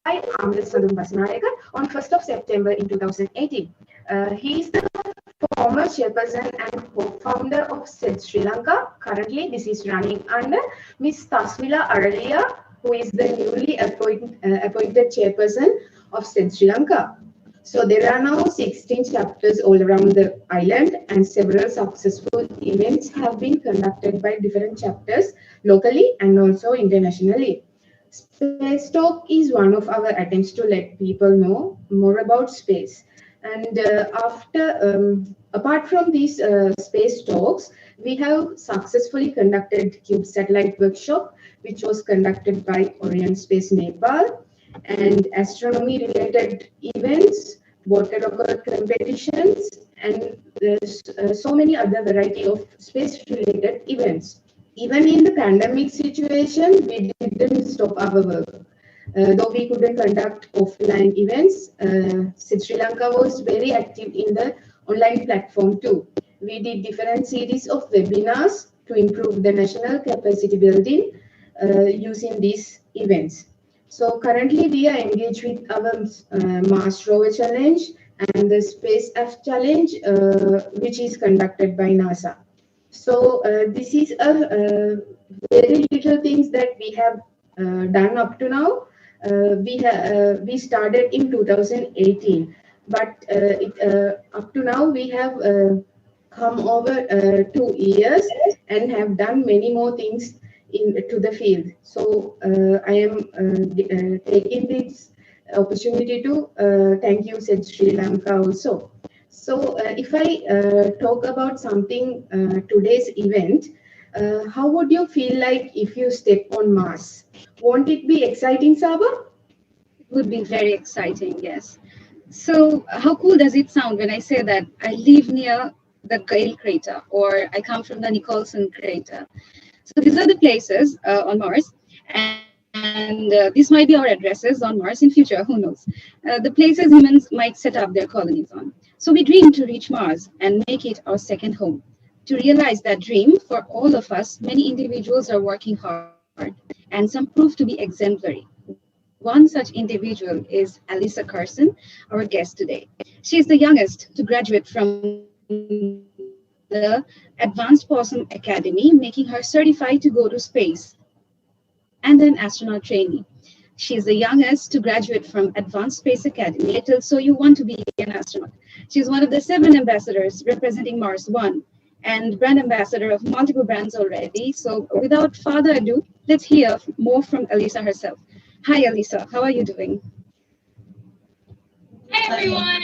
Alyssa on 1st of September in 2018. He is the former chairperson and co-founder of SEDS Sri Lanka. Currently, this is running under Ms. Tasmila Aralia, who is the newly appointed chairperson of SEDS Sri Lanka. So there are now 16 chapters all around the island, and several successful events have been conducted by different chapters locally and also internationally. Space Talk is one of our attempts to let people know more about space. And apart from these space talks, we have successfully conducted Cube Satellite Workshop, which was conducted by Orion Space Nepal, and astronomy-related events, water rocket competitions, and there's so many other variety of space-related events. Even in the pandemic situation, we didn't stop our work. Though we couldn't conduct offline events, Sri Lanka was very active in the online platform too. We did different series of webinars to improve the national capacity building using these events. So currently we are engaged with our Mars Rover Challenge and the Space F Challenge, which is conducted by NASA. So this is a very little things that we have done up to now. We started in 2018, but up to now we have come over 2 years and have done many more things to the field. So I am taking this opportunity to thank you, SEDS Sri Lanka also. So if I talk about something, today's event, how would you feel like if you step on Mars? Won't it be exciting, Saba? It would be very exciting, yes. So how cool does it sound when I say that I live near the Gale crater, or I come from the Nicholson crater? So these are the places on Mars, and these might be our addresses on Mars in future, who knows? The places humans might set up their colonies on. So we dream to reach Mars and make it our second home. To realize that dream, for all of us, many individuals are working hard, and some prove to be exemplary. One such individual is Alyssa Carson, our guest today. She is the youngest to graduate from the Advanced Possum Academy, making her certified to go to space and an astronaut trainee. She is the youngest to graduate from Advanced Space Academy. Title, So You Want to Be an Astronaut. She is one of the 7 ambassadors representing Mars One and brand ambassador of multiple brands already. So without further ado, let's hear more from Alyssa herself. Hi, Alyssa. How are you doing? Hi, everyone.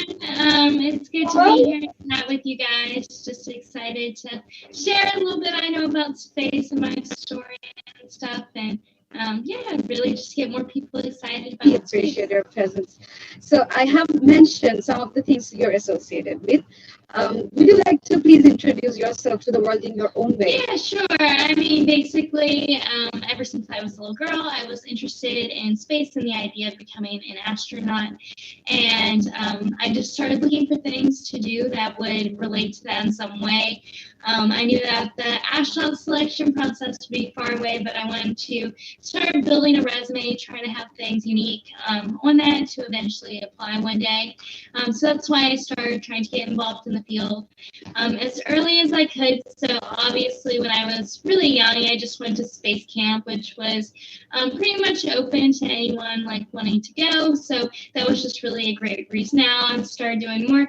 It's good to be here and chat with you guys. Just excited to share a little bit I know about space and my story and stuff. And yeah, really just get more people excited about We appreciate your presence. So I have mentioned some of the things you're associated with. Would you like to please introduce yourself to the world in your own way? Yeah, sure. I mean, basically, ever since I was a little girl, I was interested in space and the idea of becoming an astronaut. And I just started looking for things to do that would relate to that in some way. I knew that the astronaut selection process would be far away, but I wanted to start building a resume, trying to have things unique on that to eventually apply one day. So that's why I started trying to get involved in the field as early as I could. So obviously when I was really young, I just went to space camp, which was pretty much open to anyone like wanting to go. So that was just really a great reason. Now I've started doing more,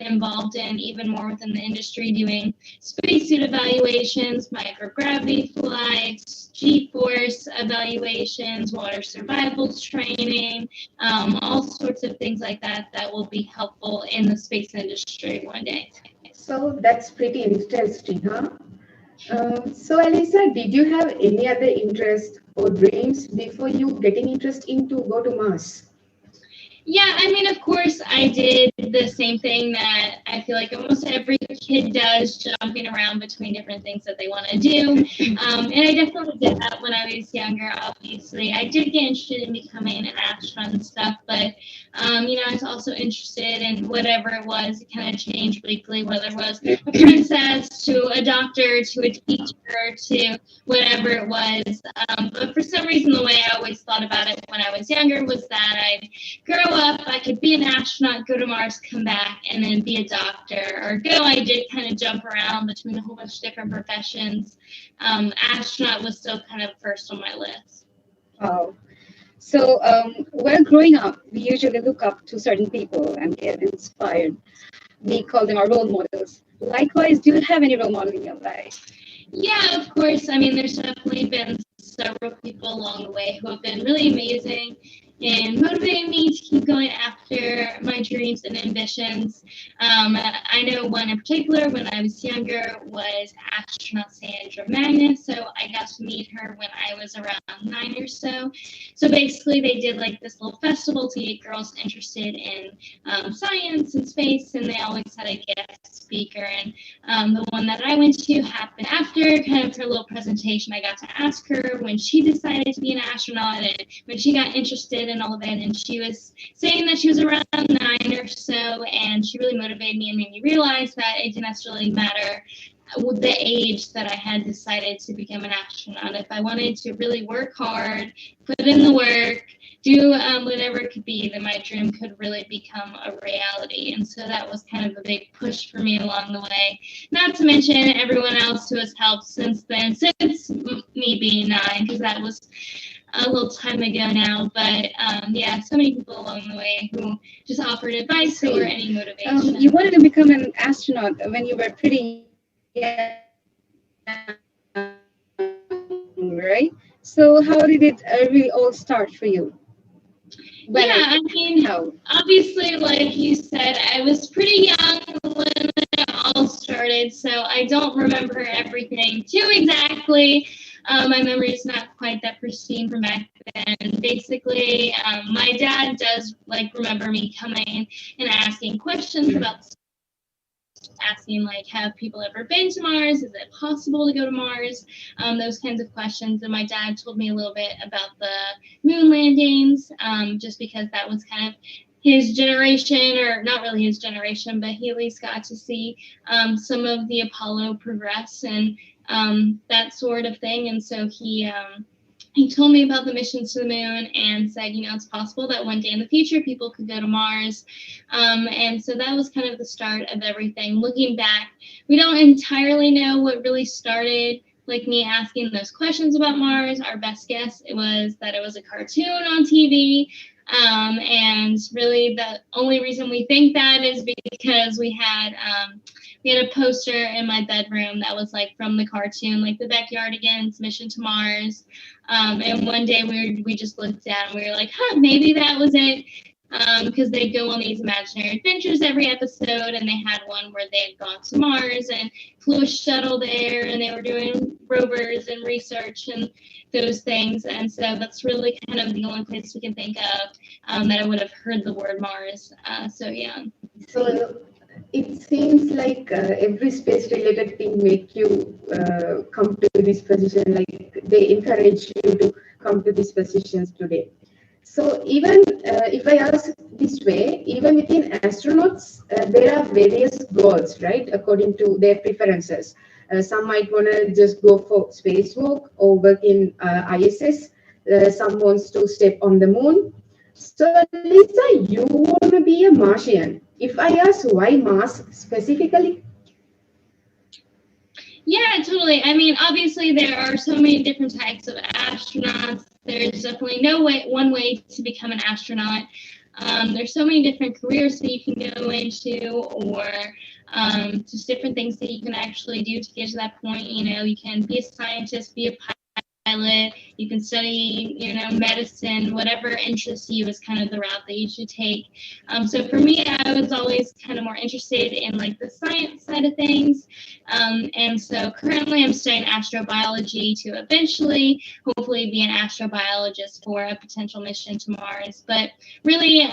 involved in even more within the industry, doing spacesuit evaluations, microgravity flights, G-force evaluations, water survival training, all sorts of things like that that will be helpful in the space industry one day. So that's pretty interesting, huh? So Alyssa, did you have any other interest or dreams before you getting interest into go to Mars? Yeah, I mean, of course, I did the same thing that I feel like almost every kid does, jumping around between different things that they want to do. And I definitely did that when I was younger, obviously. I did get interested in becoming an astronaut and stuff, but, I was also interested in whatever it was. It kind of changed weekly, whether it was a princess to a doctor to a teacher to whatever it was. But for some reason, the way I always thought about it when I was younger was that I'd grow up, I could be an astronaut, go to Mars, come back, and then be a doctor. I did kind of jump around between a whole bunch of different professions. Astronaut was still kind of first on my list. Wow. So while growing up, we usually look up to certain people and get inspired. We call them our role models. Likewise, do you have any role model in your life? Yeah, of course. I mean, there's definitely been several people along the way who have been really amazing and motivating me to keep going after my dreams and ambitions. I know one in particular when I was younger was astronaut Sandra Magnus. So I got to meet her when I was around 9 or so. So basically they did like this little festival to get girls interested in science and space, and they always had a guest speaker. And the one that I went to happened after kind of her little presentation. I got to ask her when she decided to be an astronaut and when she got interested in all of it, and she was saying that she was around 9 or so, and she really motivated me and made me realize that it didn't necessarily matter with the age that I had decided to become an astronaut. If I wanted to really work hard, put in the work, do whatever it could be, then my dream could really become a reality. And so that was kind of a big push for me along the way. Not to mention everyone else who has helped since then, since me being 9, because that was a little time ago now. But yeah, so many people along the way who just offered advice or any motivation. You wanted to become an astronaut when you were pretty young, right? So how did it really all start for you? I mean, obviously, like you said, I was pretty young when it all started, so I don't remember everything too exactly. My memory is not quite that pristine from back then. Basically, my dad does remember me coming and asking questions about asking have people ever been to Mars? Is it possible to go to Mars? Those kinds of questions. And my dad told me a little bit about the moon landings, just because that was kind of his generation, or not really his generation, but he at least got to see some of the Apollo progress and that sort of thing. And so he told me about the missions to the moon and said, it's possible that one day in the future people could go to Mars. And so that was kind of the start of everything. Looking back, we don't entirely know what really started me asking those questions about Mars. Our best guess was that it was a cartoon on TV. And really the only reason we think that is because we had a poster in my bedroom that was from the cartoon, the Backyardigans Mission to Mars. And one day we just looked at and we were like, maybe that was it. Because they go on these imaginary adventures every episode, and they had one where they had gone to Mars and flew a shuttle there, and they were doing rovers and research and those things. And so that's really kind of the only place we can think of that I would have heard the word Mars. So yeah. So it seems like every space-related thing make you come to this position. They encourage you to come to these positions today. So even if I ask this way, even within astronauts, there are various goals, right, according to their preferences. Some might want to just go for spacewalk or work in ISS. Some wants to step on the moon. So Lisa, you want to be a Martian. If I ask why Mars specifically? Yeah, totally. I mean, obviously there are so many different types of astronauts. There's definitely one way to become an astronaut. There's so many different careers that you can go into, or just different things that you can actually do to get to that point. You can be a scientist, be a pilot, you can study, medicine, whatever interests you is kind of the route that you should take. So for me, I was always kind of more interested in the science side of things. And so currently I'm studying astrobiology to eventually, hopefully be an astrobiologist for a potential mission to Mars. But really,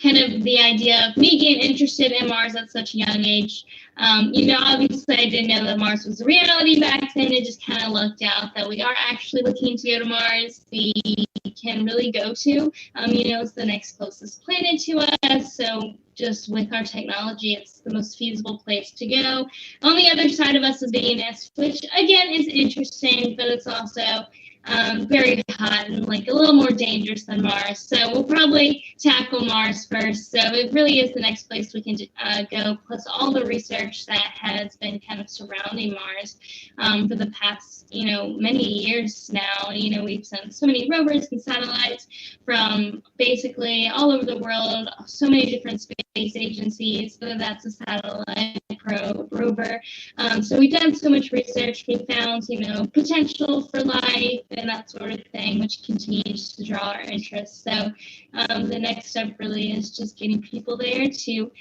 kind of the idea of me getting interested in Mars at such a young age. Obviously I didn't know that Mars was a reality back then. It just kind of looked out that we are actually looking to go to Mars. We can really go to, it's the next closest planet to us. So just with our technology, it's the most feasible place to go. On the other side of us is Venus, which again is interesting, but it's also very hot and like a little more dangerous than Mars. So we'll probably tackle Mars first. So it really is the next place we can go, plus all the research that has been kind of surrounding Mars for the past, many years now. We've sent so many rovers and satellites from basically all over the world, so many different space agencies, whether that's a satellite, rover. So we've done so much research. We found, potential for life and that sort of thing, which continues to draw our interest. So the next step really is just getting people there to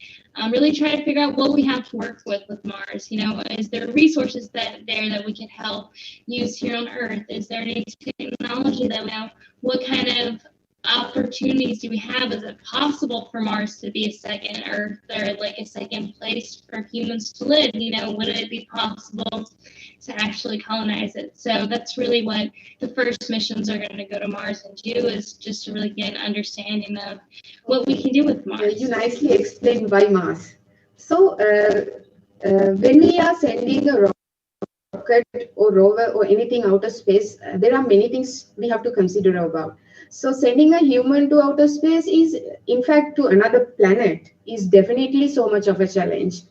really try to figure out what we have to work with Mars. Is there resources that we can help use here on Earth? Is there any technology that we know? What kind of opportunities do we have? Is it possible for Mars to be a second Earth or like a second place for humans to live? Would it be possible to actually colonize it? So that's really what the first missions are going to go to Mars and do, is just to really get an understanding of what we can do with Mars. You nicely explained why Mars. So when we are sending a rocket or rover or anything outer space, there are many things we have to consider about. So sending a human to outer space is, in fact, to another planet is definitely so much of a challenge.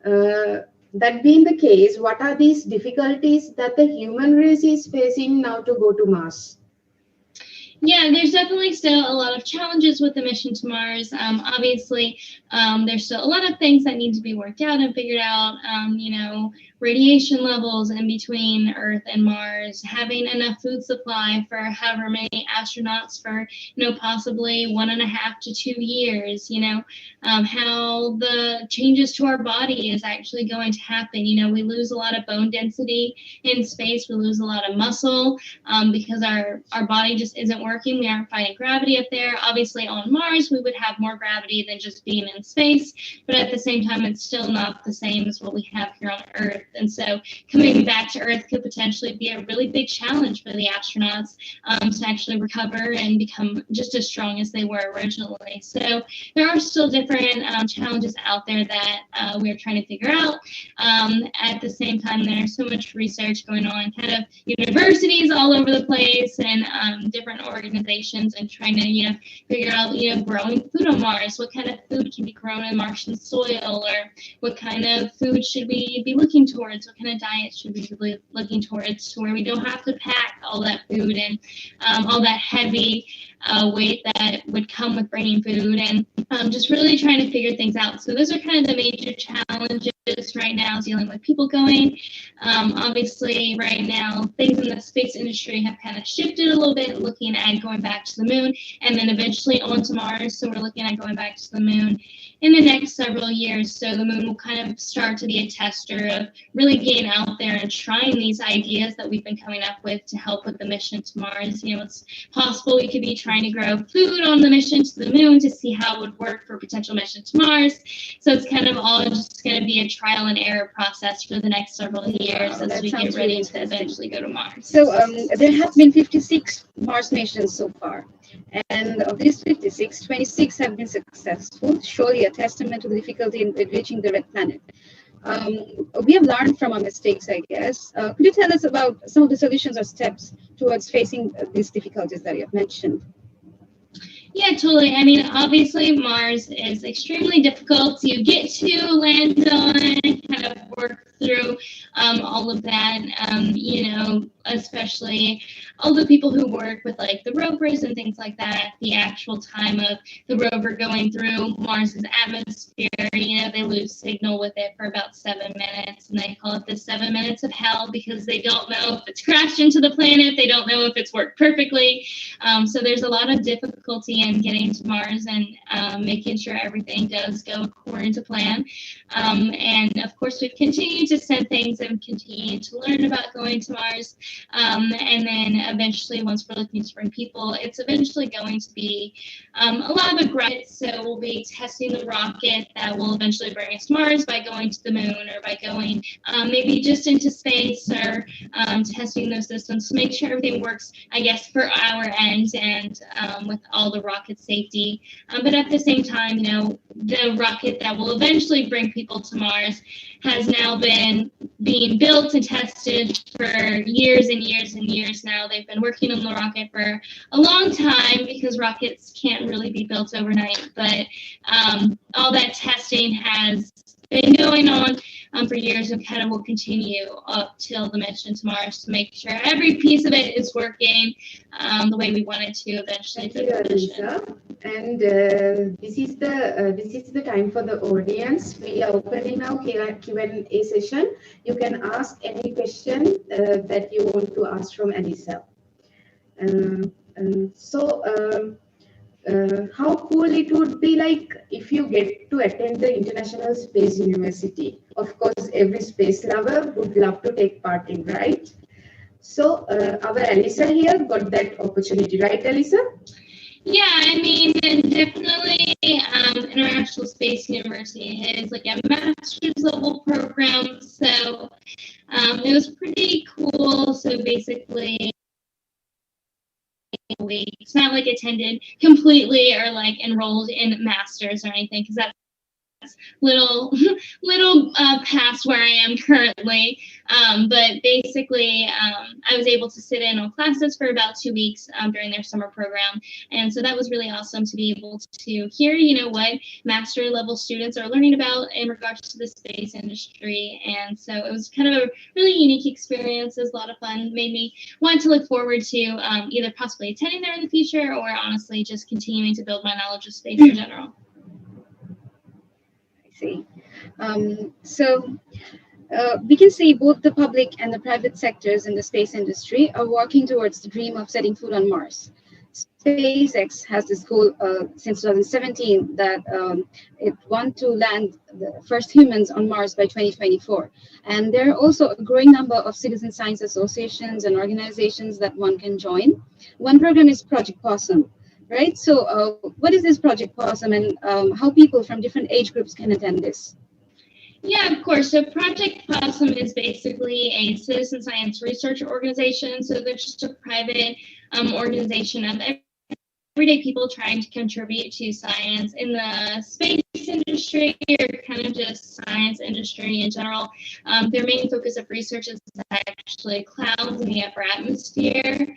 That being the case, what are these difficulties that the human race is facing now to go to Mars? Yeah, there's definitely still a lot of challenges with the mission to Mars. Obviously, there's still a lot of things that need to be worked out and figured out. Radiation levels in between Earth and Mars, having enough food supply for however many astronauts for, possibly 1.5 to 2 years, how the changes to our body is actually going to happen. We lose a lot of bone density in space. We lose a lot of muscle because our body just isn't working. We aren't fighting gravity up there. Obviously on Mars, we would have more gravity than just being in space, but at the same time, it's still not the same as what we have here on Earth. And so coming back to Earth could potentially be a really big challenge for the astronauts to actually recover and become just as strong as they were originally. So there are still different challenges out there that we're trying to figure out. At the same time, there's so much research going on, kind of universities all over the place and different organizations, and trying to, figure out, growing food on Mars. What kind of food can be grown in Martian soil, or what kind of food should we be looking towards? What kind of diet should we be looking towards, to where we don't have to pack all that food and all that heavy weight that would come with bringing food, and just really trying to figure things out. So those are kind of the major challenges right now, dealing with people going. Obviously, right now, things in the space industry have kind of shifted a little bit, looking at going back to the moon and then eventually on to Mars. So we're looking at going back to the moon in the next several years. So the moon will kind of start to be a tester of really getting out there and trying these ideas that we've been coming up with to help with the mission to Mars. It's possible we could be trying to grow food on the mission to the moon to see how it would work for a potential mission to Mars. So it's kind of all just going to be a trial and error process for the next several years as we get ready to eventually go to Mars. So there have been 56 Mars missions so far. And of these 56, 26 have been successful, surely a testament to the difficulty in reaching the red planet. We have learned from our mistakes, I guess. Could you tell us about some of the solutions or steps towards facing these difficulties that you have mentioned? Yeah, totally. I mean, obviously, Mars is extremely difficult to get to, land on, kind of work through all of that, especially all the people who work with like the rovers and things like that. The actual time of the rover going through Mars's atmosphere, they lose signal with it for about 7 minutes, and they call it the 7 minutes of hell because they don't know if it's crashed into the planet. They don't know if it's worked perfectly. So there's a lot of difficulty in getting to Mars and making sure everything does go according to plan. And of course, we've continued to send things them continue to learn about going to Mars. And then eventually, once we're looking to bring people, it's eventually going to be a lot of rockets. So we'll be testing the rocket that will eventually bring us to Mars by going to the moon, or by going maybe just into space, or testing those systems to make sure everything works, I guess, for our end, and with all the rocket safety. But at the same time, the rocket that will eventually bring people to Mars has now been being built and tested for years and years and years now. They've been working on the rocket for a long time, because rockets can't really be built overnight. But all that testing has been going on for years, and kind of will continue up till the mission to Mars, to make sure every piece of it is working the way we want it to eventually. Thank you, Alyssa. And this is the time for the audience. We are opening now Q&A session. You can ask any question that you want to ask from Alyssa. How cool it would be like if you get to attend the International Space University. Of course, every space lover would love to take part in, right? So our Alyssa here got that opportunity, right, Alyssa? Yeah, I mean, definitely International Space University is like a master's level program. So it was pretty cool. So basically, it's not like attended completely or like enrolled in masters or anything, because that's little past where I am currently. But basically, I was able to sit in on classes for about 2 weeks during their summer program. And so that was really awesome to be able to hear, what master level students are learning about in regards to the space industry. And so it was kind of a really unique experience. It was a lot of fun. Made me want to look forward to either possibly attending there in the future, or honestly just continuing to build my knowledge of space in general. See. We can see both the public and the private sectors in the space industry are working towards the dream of setting foot on Mars. SpaceX has this goal since 2017 that it wants to land the first humans on Mars by 2024. And there are also a growing number of citizen science associations and organizations that one can join. One program is Project Possum. Right. So what is this Project Possum, and how people from different age groups can attend this? Yeah, of course. So Project Possum is basically a citizen science research organization. So they're just a private organization of everyday people trying to contribute to science in the space industry, or kind of just science industry in general. Their main focus of research is actually clouds in the upper atmosphere.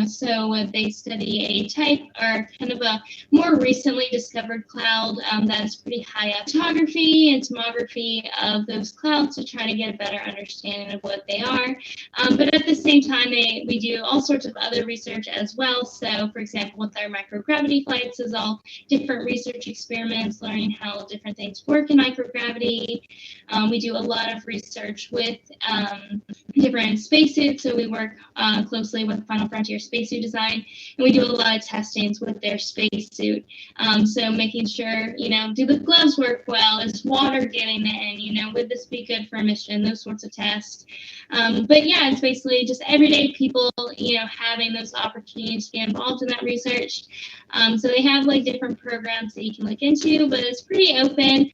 So they study a type, or kind of a more recently discovered cloud that's pretty high up, photography and tomography of those clouds to try to get a better understanding of what they are. But at the same time, we do all sorts of other research as well. So for example, with our microgravity flights, is all different research experiments, learning how different things work in microgravity. We do a lot of research with different spacesuits. So we work closely with Final Frontier spacesuit design, and we do a lot of testings with their spacesuit. So making sure, do the gloves work well? Is water getting in? Would this be good for a mission? Those sorts of tests. But yeah, it's basically just everyday people, having those opportunities to get involved in that research. So they have like different programs that you can look into, but it's pretty open.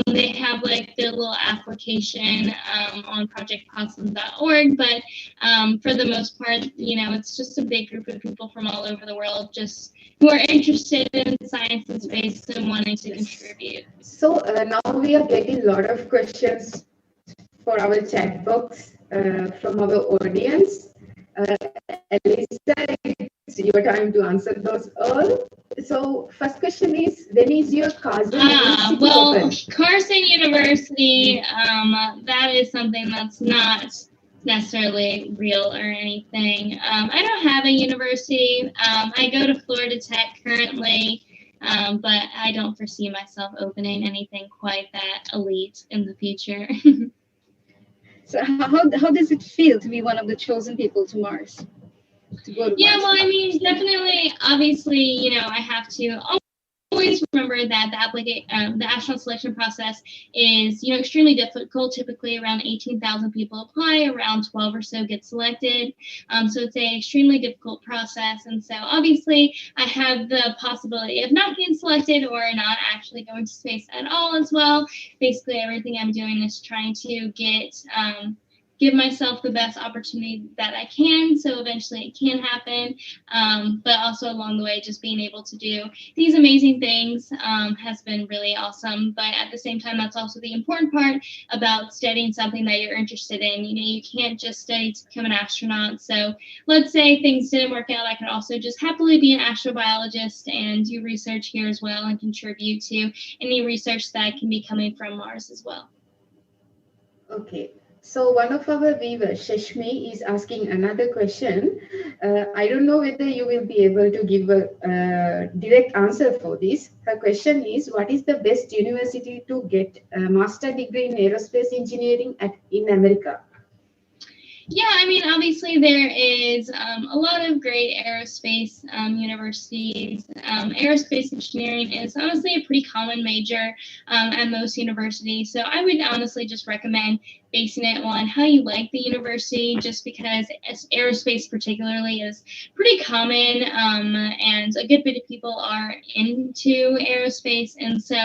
They have like their little application on projectpossum.org, but for the most part, it's just a big group of people from all over the world just who are interested in science and space and wanting to contribute. So now we are getting a lot of questions for our chat box from our audience. Alyssa, it's your time to answer those all. So first question is, when is your Carson University open? Carson University, that is something that's not necessarily real or anything. I don't have a university. I go to Florida Tech currently, but I don't foresee myself opening anything quite that elite in the future. So how does it feel to be one of the chosen people to Mars? To go to Yeah, Mars? well, I mean, definitely, obviously, I have to always remember that the astronaut selection process is, extremely difficult. Typically, around 18,000 people apply, around 12 or so get selected. So it's an extremely difficult process. And so obviously, I have the possibility of not getting selected or not actually going to space at all as well. Basically, everything I'm doing is trying to give myself the best opportunity that I can, so eventually it can happen. But also along the way, just being able to do these amazing things has been really awesome. But at the same time, that's also the important part about studying something that you're interested in. You can't just study to become an astronaut. So let's say things didn't work out, I could also just happily be an astrobiologist and do research here as well and contribute to any research that can be coming from Mars as well. Okay. So one of our viewers, Shashmi, is asking another question. I don't know whether you will be able to give a direct answer for this. Her question is, what is the best university to get a master degree in aerospace engineering in America? Yeah, I mean, obviously there is a lot of great aerospace universities. Aerospace engineering is honestly a pretty common major at most universities. So I would honestly just recommend basing it on how you like the university, just because aerospace particularly is pretty common and a good bit of people are into aerospace. And so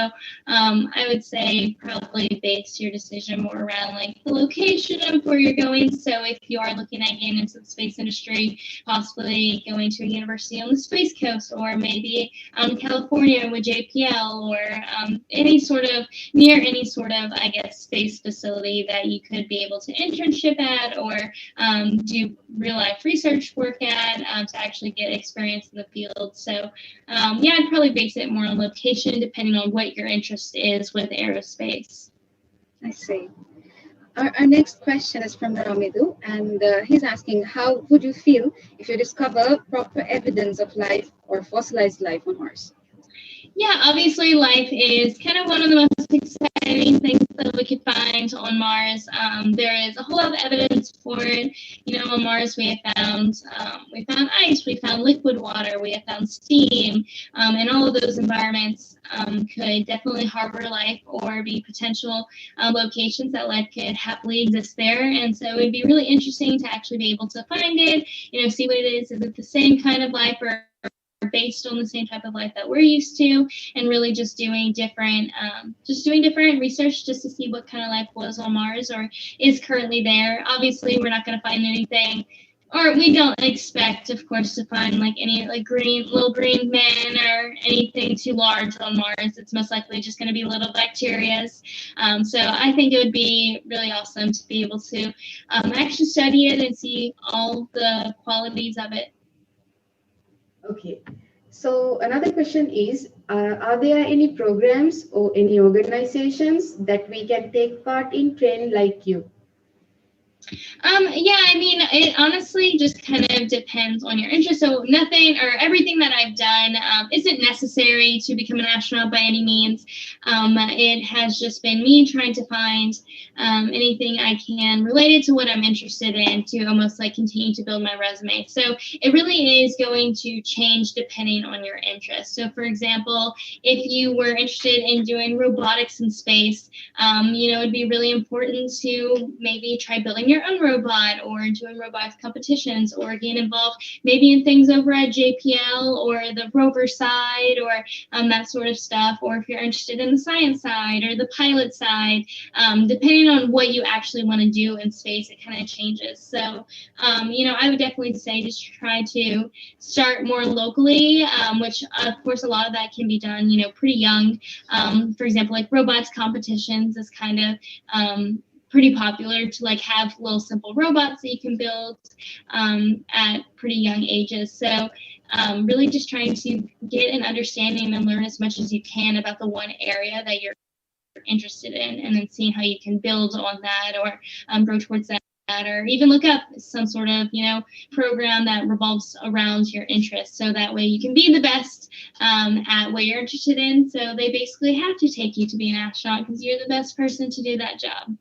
I would say probably base your decision more around like the location of where you're going. So if you are looking at getting into the space industry, possibly going to a university on the Space Coast, or maybe California with JPL, or near any sort of, I guess, space facility that you could be able to internship at or do real life research work at to actually get experience in the field. So yeah, I'd probably base it more on location depending on what your interest is with aerospace. I see. Our next question is from Ramidu, and he's asking, how would you feel if you discover proper evidence of life or fossilized life on Mars? Yeah, obviously life is kind of one of the most exciting things that we could find on Mars. There is a whole lot of evidence for it. On Mars we have found ice, we found liquid water, we have found steam, and all of those environments could definitely harbor life or be potential locations that life could happily exist there. And so it'd be really interesting to actually be able to find it, see what it is. Is it the same kind of life or based on the same type of life that we're used to, and really just doing different research just to see what kind of life was on Mars or is currently there. Obviously, we're not going to find anything, or we don't expect, of course, to find like any like little green men or anything too large on Mars. It's most likely just going to be little bacterias. So I think it would be really awesome to be able to actually study it and see all the qualities of it. Okay, so another question is, are there any programs or any organizations that we can take part in train like you? Yeah, I mean, it honestly just kind of depends on your interest. So nothing or everything that I've done isn't necessary to become an astronaut by any means. It has just been me trying to find anything I can related to what I'm interested in to almost like continue to build my resume. So it really is going to change depending on your interest. So for example, if you were interested in doing robotics in space, it'd be really important to maybe try building your own robot or doing robotics competitions or getting involved maybe in things over at JPL or the rover side or that sort of stuff. Or if you're interested in the science side or the pilot side, depending on what you actually want to do in space, it kind of changes. So, I would definitely say just try to start more locally, which of course a lot of that can be done, pretty young. For example, like robotics competitions is kind of pretty popular to like have little simple robots that you can build at pretty young ages. So really just trying to get an understanding and learn as much as you can about the one area that you're interested in, and then seeing how you can build on that or grow towards that, or even look up some sort of program that revolves around your interests, so that way you can be the best at what you're interested in. So they basically have to take you to be an astronaut because you're the best person to do that job.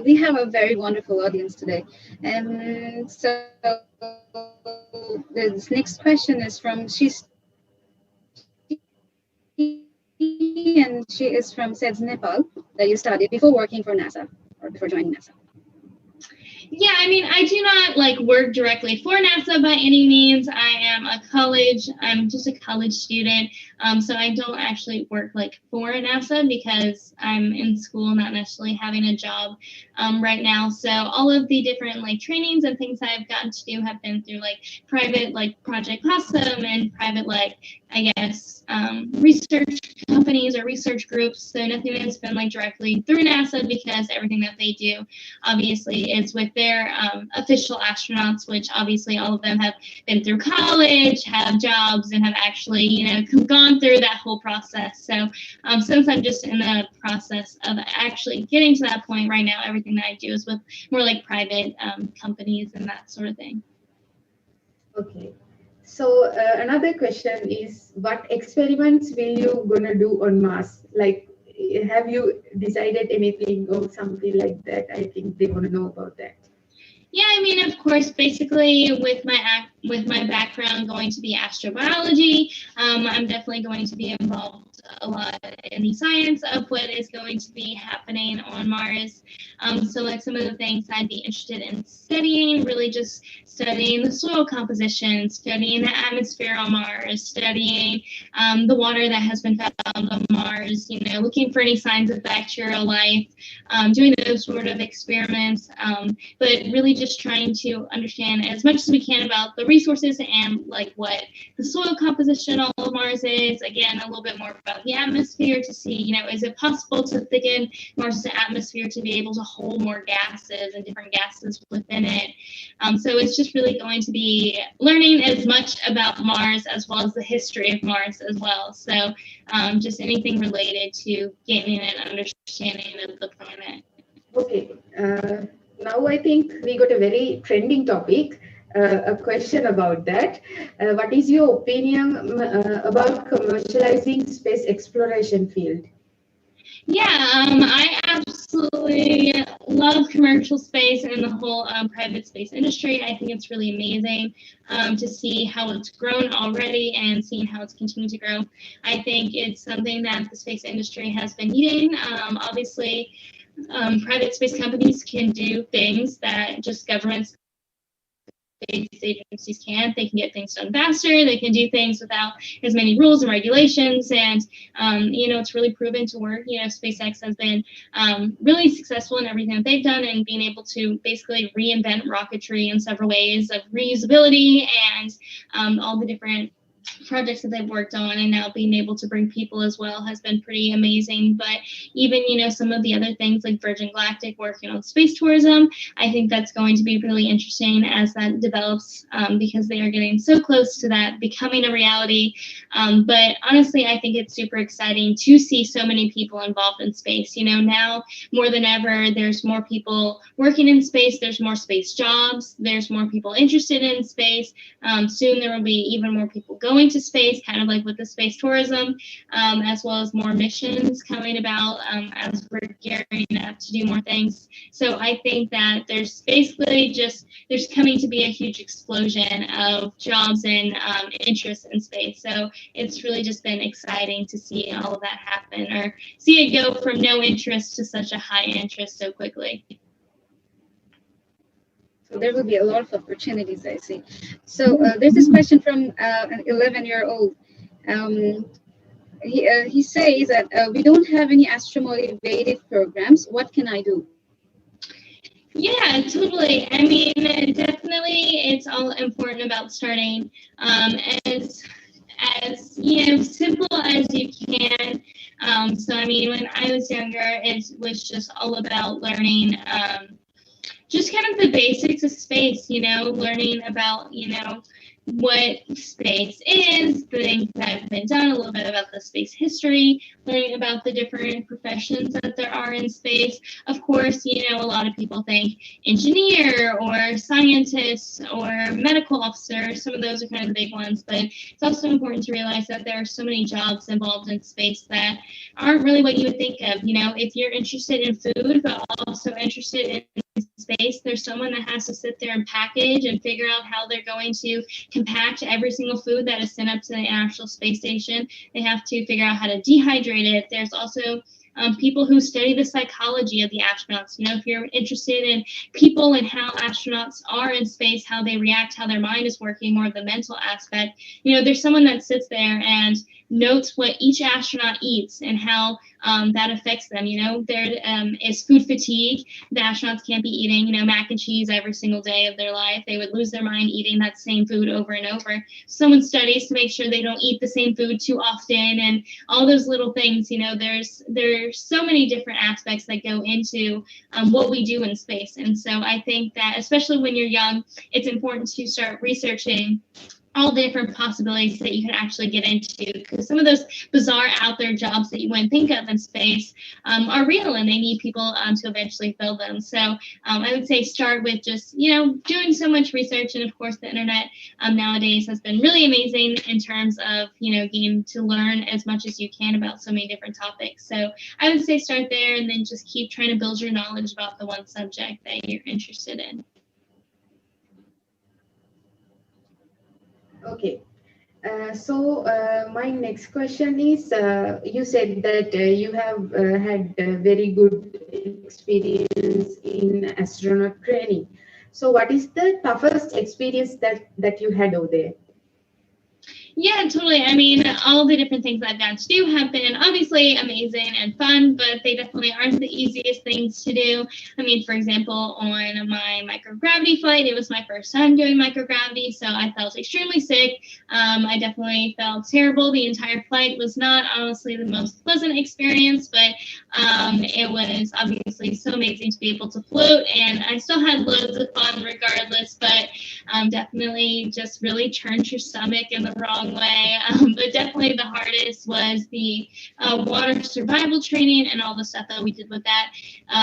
We have a very wonderful audience today. And so this next question is from, she's and she is from SEDS Nepal that you studied before working for NASA or before joining NASA. Yeah, I mean, I do not like work directly for NASA by any means. I'm just a college student. So I don't actually work like for NASA because I'm in school, not necessarily having a job right now. So all of the different like trainings and things I've gotten to do have been through like private like Project Possum and private like, I guess, research companies or research groups. So nothing that's been like directly through NASA because everything that they do obviously is with their official astronauts, which obviously all of them have been through college, have jobs, and have actually, you know, gone through that whole process. So since I'm just in the process of actually getting to that point right now, everything that I do is with more like private companies and that sort of thing. Okay. So another question is, what experiments will you gonna do on Mars? Like, have you decided anything or something like that? I think they want to know about that. Yeah, I mean, of course, basically with my background going to be astrobiology, I'm definitely going to be involved a lot in the science of what is going to be happening on Mars. So like some of the things I'd be interested in studying, really just studying the soil composition, studying the atmosphere on Mars, studying the water that has been found on Mars, you know, looking for any signs of bacterial life, doing those sort of experiments, but really just trying to understand as much as we can about the resources and like what the soil composition on Mars is. Again, a little bit more about the atmosphere to see, you know, is it possible to thicken Mars' atmosphere to be able to hold more gases and different gases within it. So it's just really going to be learning as much about Mars as well as the history of Mars as well. So just anything related to gaining an understanding of the planet. Okay. Now I think we got a very trending topic, a question about that. What is your opinion about commercializing space exploration field? Yeah, I absolutely love commercial space and the whole private space industry. I think it's really amazing to see how it's grown already and seeing how it's continuing to grow. I think it's something that the space industry has been needing. Obviously, private space companies can do things that just governments, space agencies can't. They can get things done faster. They can do things without as many rules and regulations. And, you know, it's really proven to work. You know, SpaceX has been really successful in everything that they've done and being able to basically reinvent rocketry in several ways of reusability and all the different projects that they've worked on, and now being able to bring people as well has been pretty amazing. But even, you know, some of the other things like Virgin Galactic working on space tourism, I think that's going to be really interesting as that develops, because they are getting so close to that becoming a reality. But honestly, I think it's super exciting to see so many people involved in space. You know, now more than ever, there's more people working in space, there's more space jobs, there's more people interested in space. Soon there will be even more people going to space, kind of like with the space tourism, as well as more missions coming about as we're gearing up to do more things. So I think that there's basically there's coming to be a huge explosion of jobs and interest in space. So it's really just been exciting to see all of that happen, or see it go from no interest to such a high interest so quickly. So there will be a lot of opportunities, I see. So there's this question from an 11-year-old. He says that we don't have any astromotivated programs. What can I do? Yeah, totally. I mean, definitely it's all important about starting as you know, simple as you can. So I mean, when I was younger, it was just all about learning just kind of the basics of space, you know, learning about, you know, what space is, the things that have been done, a little bit about the space history, learning about the different professions that there are in space. Of course, you know, a lot of people think engineer or scientist or medical officer. Some of those are kind of the big ones, but it's also important to realize that there are so many jobs involved in space that aren't really what you would think of. You know, if you're interested in food, but also interested in space, there's someone that has to sit there and package and figure out how they're going to compact every single food that is sent up to the International Space Station. They have to figure out how to dehydrate it. There's also people who study the psychology of the astronauts. You know, if you're interested in people and how astronauts are in space, how they react, how their mind is working, more of the mental aspect, you know, there's someone that sits there and notes what each astronaut eats and how that affects them. You know, there is food fatigue. The astronauts can't be eating, you know, mac and cheese every single day of their life. They would lose their mind eating that same food over and over. Someone studies to make sure they don't eat the same food too often, and all those little things. You know, there's so many different aspects that go into what we do in space. And so I think that, especially when you're young, it's important to start researching all the different possibilities that you can actually get into, because some of those bizarre out there jobs that you wouldn't think of in space are real, and they need people to eventually fill them. So I would say start with just, you know, doing so much research. And of course the internet nowadays has been really amazing in terms of, you know, getting to learn as much as you can about so many different topics. So I would say start there, and then just keep trying to build your knowledge about the one subject that you're interested in. Okay. So my next question is, you said that you have had a very good experience in astronaut training. So what is the toughest experience that you had over there? Yeah, totally. I mean, all the different things I've got to do have been obviously amazing and fun, but they definitely aren't the easiest things to do. I mean, for example, on my microgravity flight, it was my first time doing microgravity, so I felt extremely sick. I definitely felt terrible. The entire flight was not honestly the most pleasant experience, but it was obviously so amazing to be able to float, and I still had loads of fun regardless, but definitely just really turned your stomach in the wrong way. But definitely the hardest was the water survival training and all the stuff that we did with that.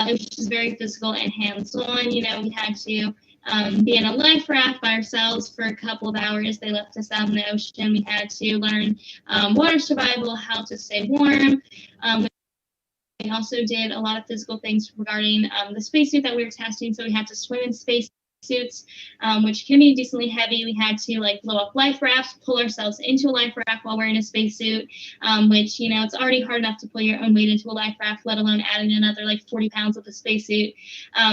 It was just very physical and hands-on. You know, we had to be in a life raft by ourselves for a couple of hours. They left us out in the ocean. We had to learn water survival, how to stay warm. We also did a lot of physical things regarding the spacesuit that we were testing. So we had to swim in space suits, which can be decently heavy. We had to like blow up life rafts, pull ourselves into a life raft while we're in a spacesuit, which, you know, it's already hard enough to pull your own weight into a life raft, let alone adding another like 40 pounds of the spacesuit.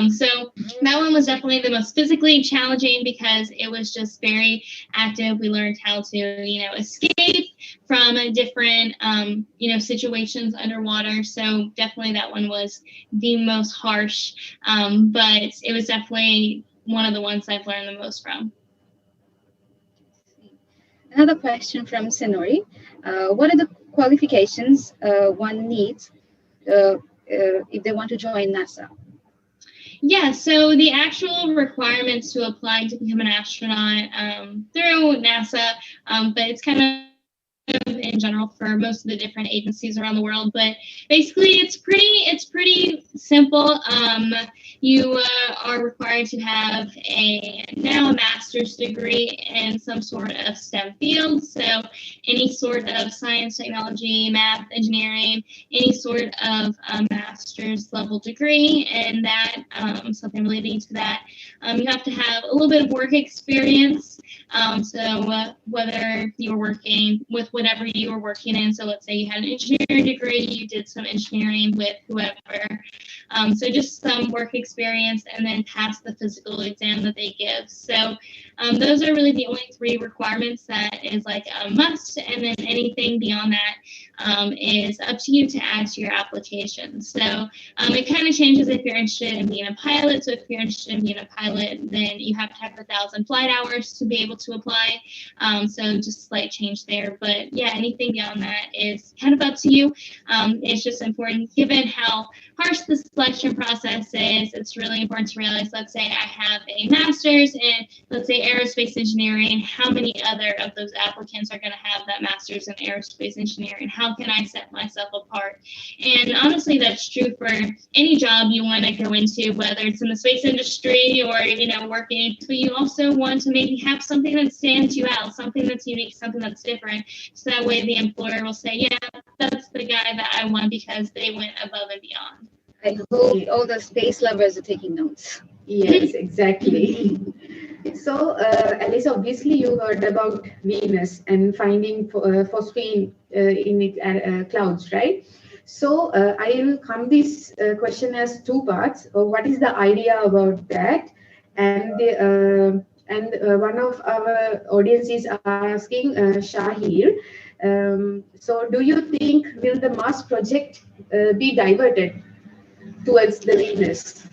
So that one was definitely the most physically challenging because it was just very active. We learned how to, you know, escape from different, you know, situations underwater. So definitely that one was the most harsh, but it was definitely one of the ones I've learned the most from. Another question from Senori. What are the qualifications one needs if they want to join NASA? Yeah, so the actual requirements to apply to become an astronaut through NASA, but it's kind of in general for most of the different agencies around the world, but basically it's pretty simple. You are required to have a master's degree in some sort of STEM field, so any sort of science, technology, math, engineering, any sort of master's level degree, and that something relating to that. You have to have a little bit of work experience. So whether you're working with whatever you were working in, so let's say you had an engineering degree, you did some engineering with whoever, so just some work experience, and then pass the physical exam that they give. So those are really the only three requirements that is like a must, and then anything beyond that is up to you to add to your application. So it kind of changes if you're interested in being a pilot. So if you're interested in being a pilot, then you have to have 1,000 flight hours to be able to apply. So just a slight change there. But yeah, anything beyond that is kind of up to you. It's just important, given how harsh the selection process is, it's really important to realize, let's say I have a master's in, let's say, aerospace engineering, how many other of those applicants are going to have that master's in aerospace engineering? How can I set myself apart? And honestly, that's true for any job you want to go into, whether it's in the space industry or, you know, working, but you also want to maybe have something that stands you out, something that's unique, something that's different. So that way the employer will say, yeah, that's the guy that I want because they went above and beyond. I hope all the space lovers are taking notes. Yes, exactly. So, Alice, obviously you heard about Venus and finding phosphine in its clouds, right? So, I will come this question as two parts. What is the idea about that? And one of our audience is asking Shahir. So, do you think will the Mars project be diverted towards the Venus?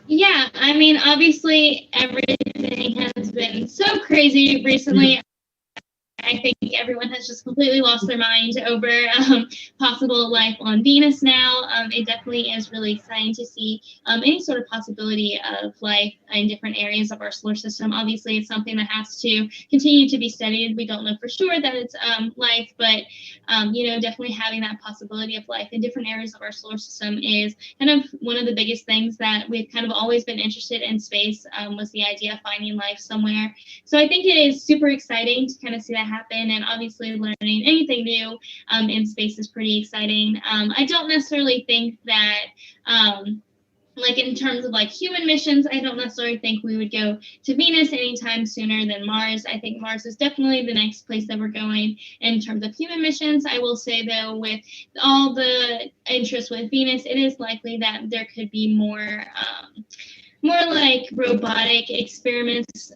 Yeah, I mean, obviously everything has been so crazy recently. I think everyone has just completely lost their mind over possible life on Venus now. It definitely is really exciting to see any sort of possibility of life in different areas of our solar system. Obviously, it's something that has to continue to be studied. We don't know for sure that it's life, but definitely having that possibility of life in different areas of our solar system is kind of one of the biggest things that we've kind of always been interested in space, was the idea of finding life somewhere. So I think it is super exciting to kind of see that happen, and obviously learning anything new in space is pretty exciting. I don't necessarily think that like in terms of like human missions, I don't necessarily think we would go to Venus anytime sooner than Mars. I think Mars is definitely the next place that we're going in terms of human missions. I will say though, with all the interest with Venus, it is likely that there could be more like robotic experiments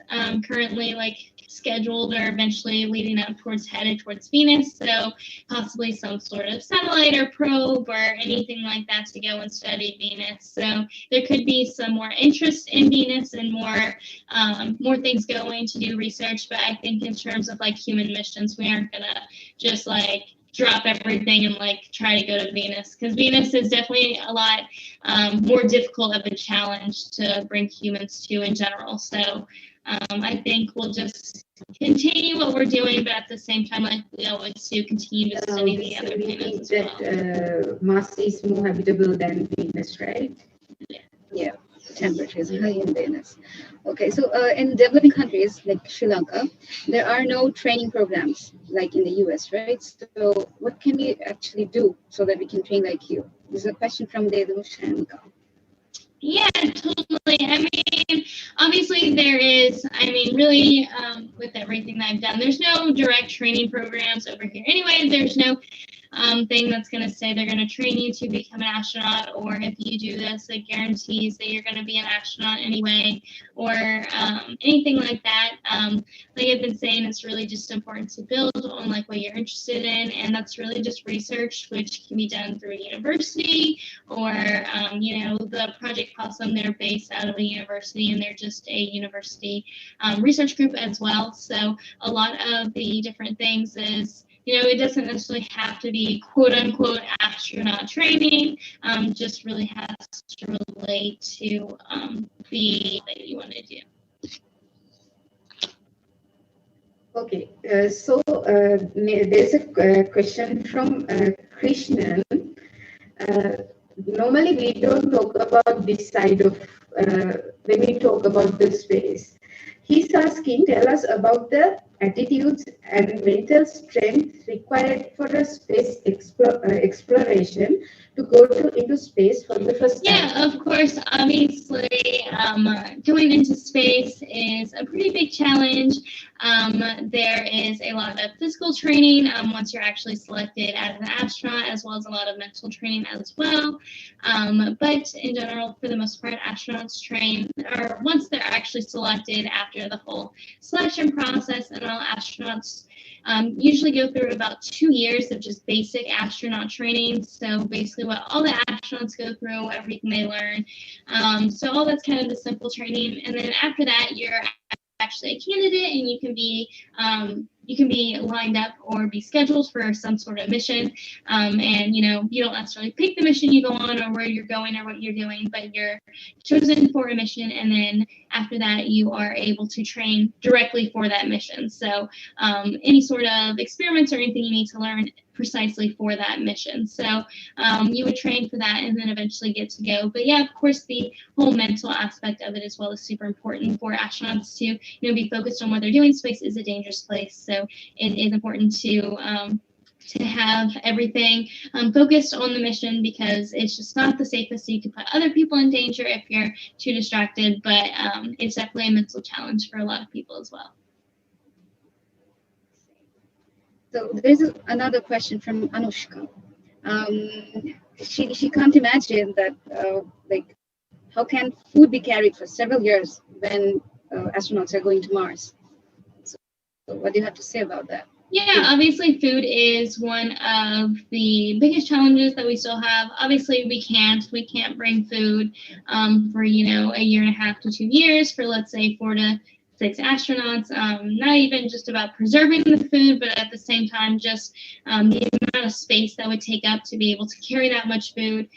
currently like scheduled or eventually leading up headed towards Venus. So possibly some sort of satellite or probe or anything like that to go and study Venus. So there could be some more interest in Venus and more things going to do research. But I think in terms of like human missions, we aren't gonna just like drop everything and like try to go to Venus, because Venus is definitely a lot more difficult of a challenge to bring humans to in general. So I think we'll just continue what we're doing, but at the same time, like we always do, continue to study the other planets as well. Mars is more habitable than Venus, right? Yeah, temperature is high in Venus. Okay, so in developing countries like Sri Lanka, there are no training programs like in the US, right? So what can we actually do so that we can train like you? This is a question from Shanika. Yeah, totally. I mean, obviously there is, really, with everything that I've done, there's no direct training programs over here. Anyway, there's no thing that's going to say they're going to train you to become an astronaut, or if you do this, it guarantees that you're going to be an astronaut anyway, or anything like that. Like I've been saying, it's really just important to build on like what you're interested in, and that's really just research, which can be done through a university, or the Project Possum. They're based out of a university, and they're just a university research group as well. So a lot of the different things is, it doesn't necessarily have to be quote unquote astronaut training, just really has to relate to the that you want to do. Okay, so there's a question from Krishnan. Normally we don't talk about this side of when we talk about the space. He's asking, tell us about the attitudes and mental strength required for a space exploration to go into space for the first time. Yeah, of course. Obviously, going into space is a pretty big challenge. There is a lot of physical training once you're actually selected as an astronaut, as well as a lot of mental training as well. But in general, for the most part, astronauts train, or once they're actually selected after the whole selection process, and all astronauts usually go through about 2 years of just basic astronaut training. So basically what all the astronauts go through, everything they learn. So all that's kind of the simple training. And then after that, you're actually a candidate, and you can be lined up or be scheduled for some sort of mission. And you don't necessarily pick the mission you go on or where you're going or what you're doing, but you're chosen for a mission, and then after that you are able to train directly for that mission. So any sort of experiments or anything you need to learn precisely for that mission. So you would train for that and then eventually get to go. But yeah, of course, the whole mental aspect of it as well is super important for astronauts to be focused on what they're doing. Space is a dangerous place, so it is important to to have everything focused on the mission, because it's just not the safest. You could put other people in danger if you're too distracted, but it's definitely a mental challenge for a lot of people as well. So there's another question from Anushka. She can't imagine that, like, how can food be carried for several years when astronauts are going to Mars? So what do you have to say about that? Yeah, obviously food is one of the biggest challenges that we still have. Obviously we can't bring food for, you know, a year and a half to 2 years for, let's say, 4 to 6 astronauts. Not even just about preserving the food, but at the same time, just the amount of space that would take up to be able to carry that much food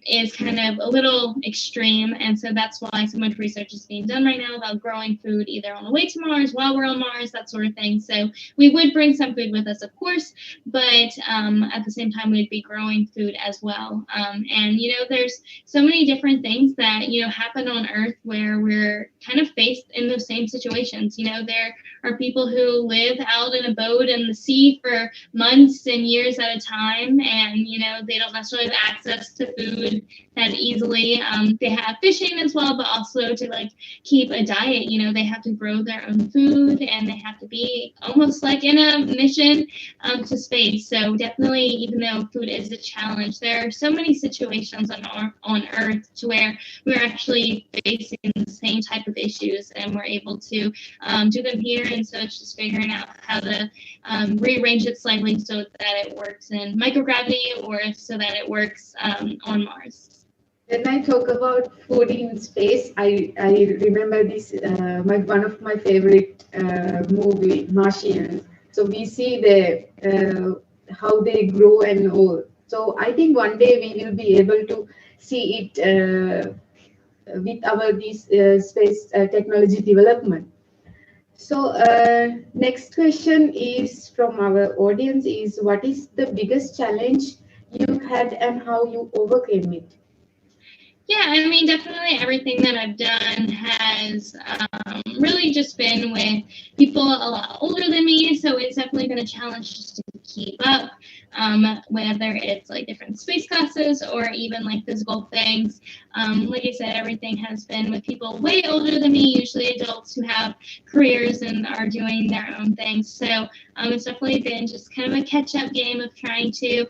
is kind of a little extreme. And so that's why so much research is being done right now about growing food either on the way to Mars, while we're on Mars, that sort of thing. So we would bring some food with us, of course, but at the same time, we'd be growing food as well. And, you know, there's so many different things that, you know, happen on Earth where we're kind of faced in those same situations. You know, there are people who live out in a boat in the sea for months and years at a time, and, you know, they don't necessarily have access to food that easily. They have fishing as well, but also to like keep a diet, you know, they have to grow their own food, and they have to be almost like in a mission to space. So definitely, even though food is a challenge, there are so many situations on Earth to where we're actually facing the same type of issues, and we're able to do them here. And so it's just figuring out how to rearrange it slightly so that it works in microgravity, or so that it works on Mars. When I talk about food in space, I remember this one of my favorite movie, Martians. So we see the how they grow and all. So I think one day we will be able to see it with our this space technology development. So next question is from our audience is, what is the biggest challenge you had and how you overcame it? Yeah, I mean, definitely everything that I've done has really just been with people a lot older than me. So it's definitely been a challenge just to keep up, whether it's like different space classes or even like physical things. Like I said, everything has been with people way older than me, usually adults who have careers and are doing their own things. So it's definitely been just kind of a catch-up game of trying to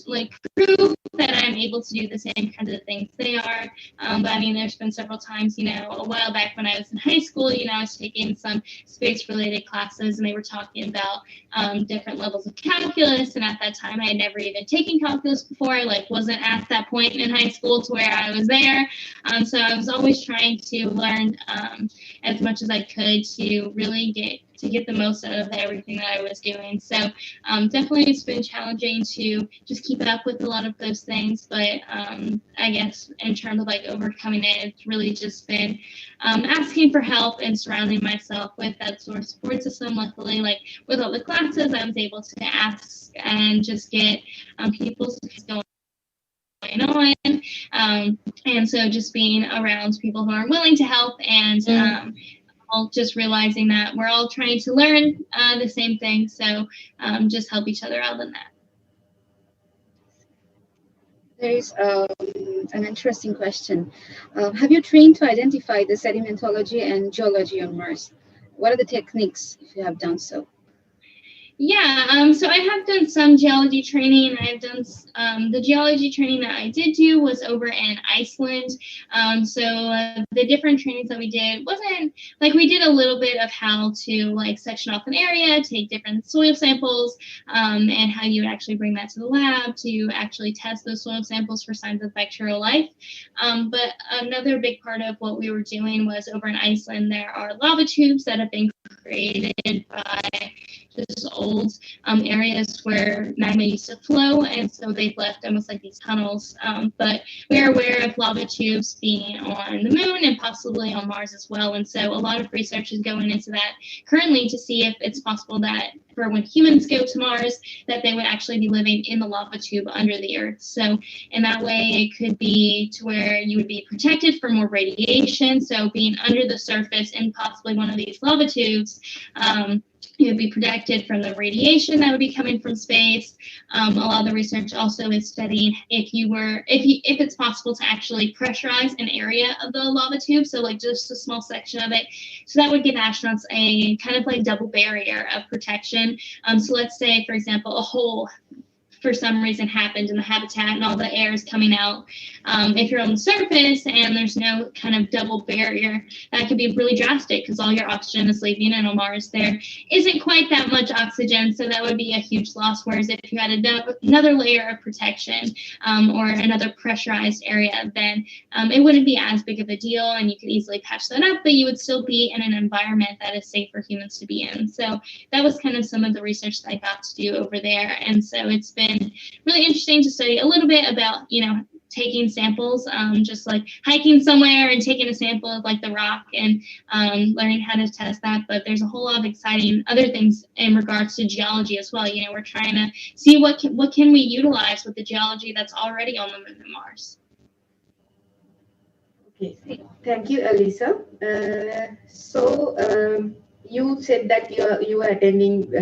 like prove that I'm able to do the same kinds of things they are. But I mean, there's been several times, you know, a while back when I was in high school, you know, I was taking some space-related classes, and they were talking about different levels of calculus. And at that time, I had never even taken calculus before. I like wasn't at that point in high school to where I was there. So I was always trying to learn as much as I could to really get the most out of everything that I was doing. So definitely it's been challenging to just keep up with a lot of those things. But I guess in terms of like overcoming it, it's really just been asking for help and surrounding myself with that sort of support system. Luckily, like with all the classes, I was able to ask and just get people going on. And so just being around people who are willing to help, and just realizing that we're all trying to learn the same thing. So just help each other out in that. There is an interesting question. Have you trained to identify the sedimentology and geology on Mars? What are the techniques if you have done so? Yeah, so I have done some geology training. I've done the geology training that I did do was over in Iceland. So the different trainings that we did wasn't like we did a little bit of how to like section off an area, take different soil samples, and how you would actually bring that to the lab to actually test those soil samples for signs of bacterial life. But another big part of what we were doing was over in Iceland, there are lava tubes that have been created by just old areas where magma used to flow, and so they've left almost like these tunnels. But we're aware of lava tubes being on the moon and possibly on Mars as well, and so a lot of research is going into that currently to see if it's possible that for when humans go to Mars, that they would actually be living in the lava tube under the Earth. So in that way, it could be to where you would be protected from more radiation. So being under the surface in possibly one of these lava tubes, it would be protected from the radiation that would be coming from space. A lot of the research also is studying if it's possible to actually pressurize an area of the lava tube, so like just a small section of it. So that would give astronauts a kind of like double barrier of protection. So let's say, for example, a hole for some reason happened in the habitat and all the air is coming out. If you're on the surface and there's no kind of double barrier, that could be really drastic because all your oxygen is leaving, and on Mars there isn't quite that much oxygen, so that would be a huge loss. Whereas if you had another layer of protection or another pressurized area, then it wouldn't be as big of a deal, and you could easily patch that up, but you would still be in an environment that is safe for humans to be in. So that was kind of some of the research that I got to do over there, and so it's been really interesting to study a little bit about, taking samples, just like hiking somewhere and taking a sample of like the rock and learning how to test that. But there's a whole lot of exciting other things in regards to geology as well. We're trying to see what can we utilize with the geology that's already on the moon and Mars. Okay, thank you, Alyssa. You said that you were attending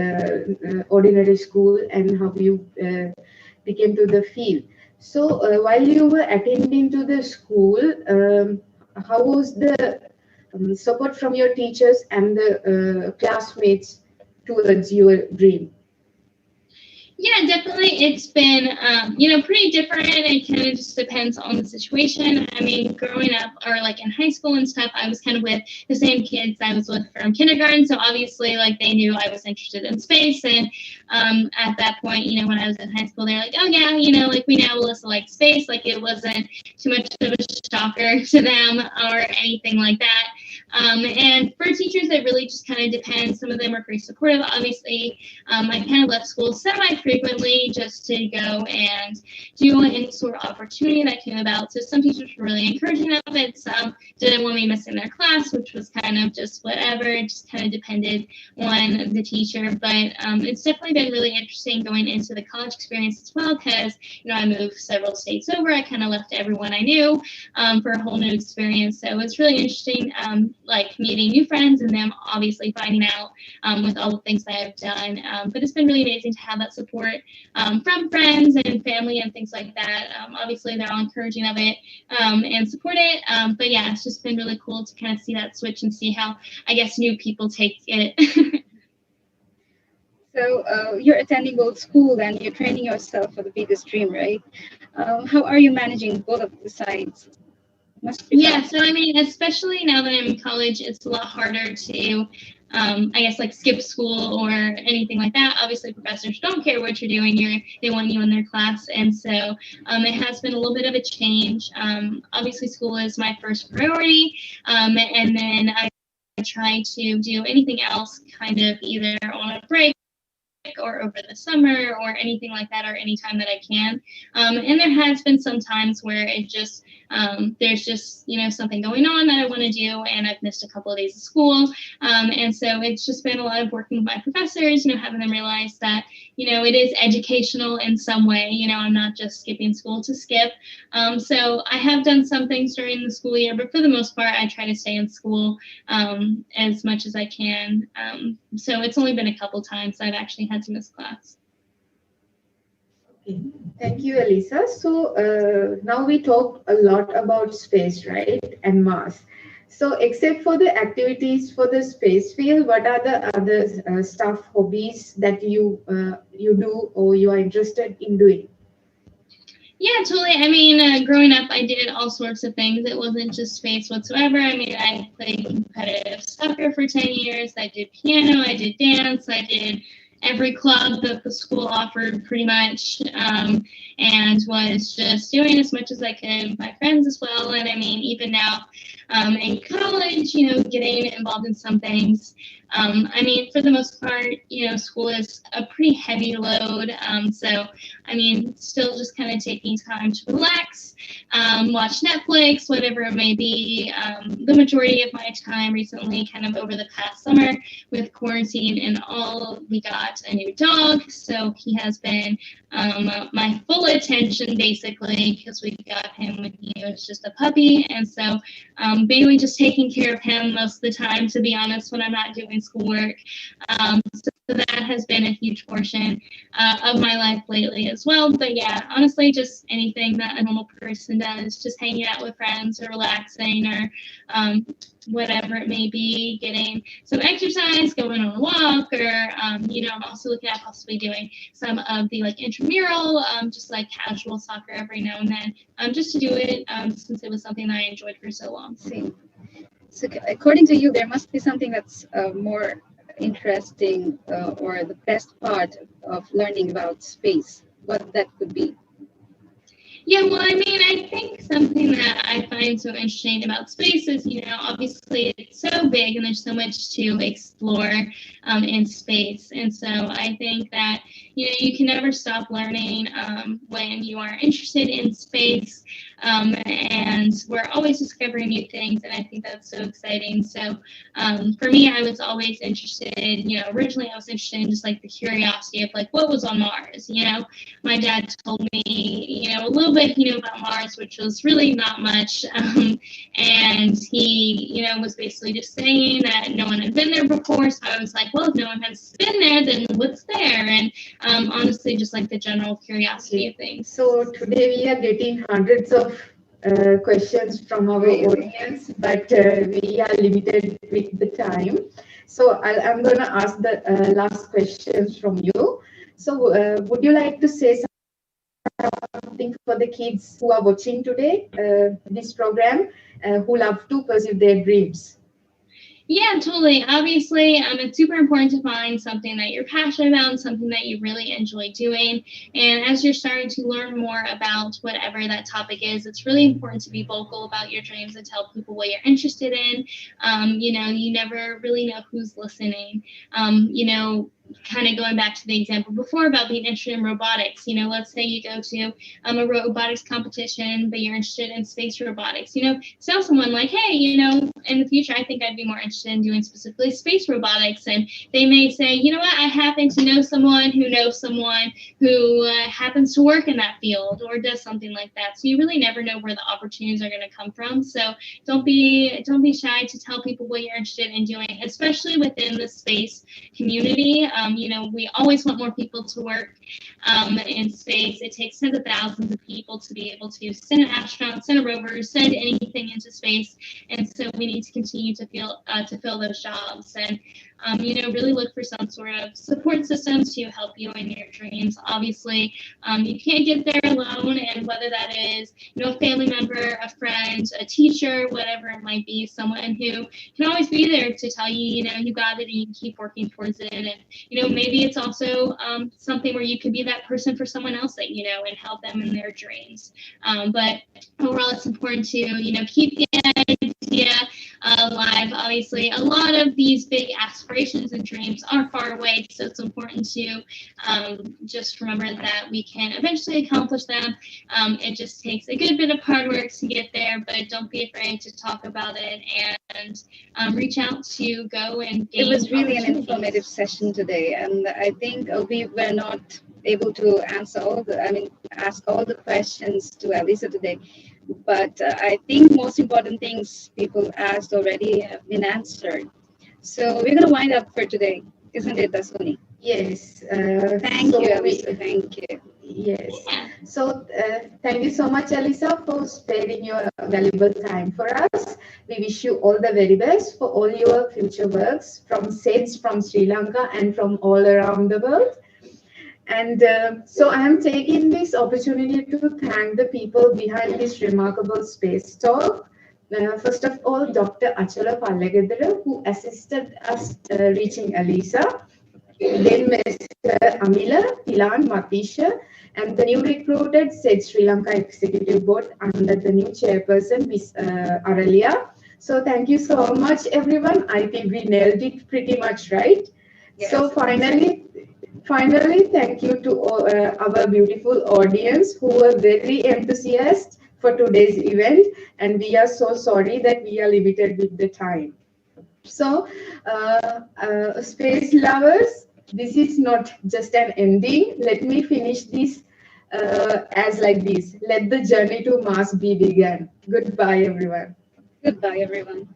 ordinary school and how you became to the field. So while you were attending to the school, how was the support from your teachers and the classmates towards your dream? Yeah, definitely. It's been, pretty different. It kind of just depends on the situation. I mean, growing up or like in high school and stuff, I was kind of with the same kids I was with from kindergarten. So obviously, like, they knew I was interested in space. And at that point, when I was in high school, they're like, oh, yeah, like, we know Alyssa likes space. Like, it wasn't too much of a shocker to them or anything like that. And for teachers, it really just kind of depends. Some of them are pretty supportive. Obviously, I kind of left school semi-frequently just to go and do any sort of opportunity that came about. So some teachers were really encouraging of it. Some didn't want me missing their class, which was kind of just whatever. It just kind of depended on the teacher. But it's definitely been really interesting going into the college experience as well because, I moved several states over. I kind of left everyone I knew for a whole new experience. So it's really interesting. Like meeting new friends and them obviously finding out with all the things that I've done. But it's been really amazing to have that support from friends and family and things like that. Obviously, they're all encouraging of it and support it. But yeah, it's just been really cool to kind of see that switch and see how, I guess, new people take it. So you're attending both school and you're training yourself for the biggest dream, right? How are you managing both of the sides? Yeah, so I mean, especially now that I'm in college, it's a lot harder to, I guess, like skip school or anything like that. Obviously, professors don't care what you're doing. They want you in their class. And so it has been a little bit of a change. Obviously, school is my first priority. And then I try to do anything else kind of either on a break or over the summer or anything like that or anytime that I can. And there has been some times where it just, there's just, something going on that I want to do and I've missed a couple of days of school. And so it's just been a lot of working with my professors, having them realize that, it is educational in some way, I'm not just skipping school to skip. So I have done some things during the school year, but for the most part, I try to stay in school as much as I can. So it's only been a couple times I've actually had to miss class. Okay. Thank you, Alyssa. So now we talked a lot about space, right, and Mars. So except for the activities for the space field, what are the other stuff, hobbies that you do or you are interested in doing? Yeah, totally. I mean, growing up, I did all sorts of things. It wasn't just space whatsoever. I mean, I played competitive soccer for 10 years. I did piano. I did dance. I did every club that the school offered pretty much, and was just doing as much as I could with my friends as well. And I mean, even now in college, getting involved in some things. I mean, for the most part, school is a pretty heavy load. So, I mean, still just kind of taking time to relax, watch Netflix, whatever it may be. The majority of my time recently, kind of over the past summer with quarantine and all we got got a new dog, so he has been my full attention basically, because we got him when he was just a puppy, and so mainly just taking care of him most of the time, to be honest, when I'm not doing schoolwork. So that has been a huge portion of my life lately as well. But yeah, honestly, just anything that a normal person does, just hanging out with friends or relaxing or whatever it may be, getting some exercise, going on a walk, or I'm also looking at possibly doing some of the like intramural, just like casual soccer every now and then, just to do it since it was something that I enjoyed for so long. See. So according to you, there must be something that's more interesting or the best part of learning about space. What that could be? Yeah, well, I mean, I think something that I find so interesting about space is, obviously it's so big and there's so much to explore in space. And so I think that, you can never stop learning when you are interested in space. And we're always discovering new things. And I think that's so exciting. So for me, I was always interested, originally I was interested in just like the curiosity of like what was on Mars. My dad told me, a little bit, about Mars, which was really not much. And he, was basically just saying that no one had been there before. So I was like, well, if no one has been there, then what's there? And honestly, just like the general curiosity of things. So today we are getting hundreds of questions from our audience, but we are limited with the time. So I'm going to ask the last questions from you. So would you like to say something for the kids who are watching today, this program, who love to pursue their dreams? Yeah, totally. Obviously, it's super important to find something that you're passionate about and something that you really enjoy doing. And as you're starting to learn more about whatever that topic is, it's really important to be vocal about your dreams and tell people what you're interested in. You never really know who's listening. Kind of going back to the example before about being interested in robotics, let's say you go to a robotics competition, but you're interested in space robotics, tell someone like, hey, in the future, I think I'd be more interested in doing specifically space robotics. And they may say, you know what, I happen to know someone who happens to work in that field or does something like that. So you really never know where the opportunities are going to come from. So don't be shy to tell people what you're interested in doing, especially within the space community. We always want more people to work in space. It takes tens of thousands of people to be able to send an astronaut, send a rover, send anything into space. And so we need to continue to fill those jobs and, really look for some sort of support systems to help you in your dreams. Obviously, you can't get there alone, and whether that is, a family member, a friend, a teacher, whatever it might be, someone who can always be there to tell you, you got it and you can keep working towards it. And, maybe it's also something where you could be that person for someone else that, and help them in their dreams. But overall, it's important to, keep the idea alive. Obviously, a lot of these big aspirations and dreams are far away, so it's important to just remember that we can eventually accomplish them. It just takes a good bit of hard work to get there, but don't be afraid to talk about it and reach out to go and gain. It was really an informative session today, and I think we were not able to ask all the questions to Alyssa today. But I think most important things people asked already have been answered. So we're going to wind up for today, isn't it, Dasuni? Yes. Thank you, Alyssa. Thank you. Yes. So thank you so much, Alyssa, for sparing your valuable time for us. We wish you all the very best for all your future works from SEDS, from Sri Lanka, and from all around the world. And so I am taking this opportunity to thank the people behind this remarkable space talk. First of all, Dr. Achala Pallagedara, who assisted us reaching Alyssa. Then Mr. Amila, Pilan, Matisha, and the new recruited SEDS Sri Lanka Executive Board under the new chairperson, Ms. Aralia. So thank you so much, everyone. I think we nailed it pretty much, right? Yes. So finally, thank you to our beautiful audience who were very enthusiastic for today's event, and we are so sorry that we are limited with the time. So, space lovers, this is not just an ending. Let me finish this as like this. Let the journey to Mars be begun. Goodbye, everyone. Goodbye, everyone.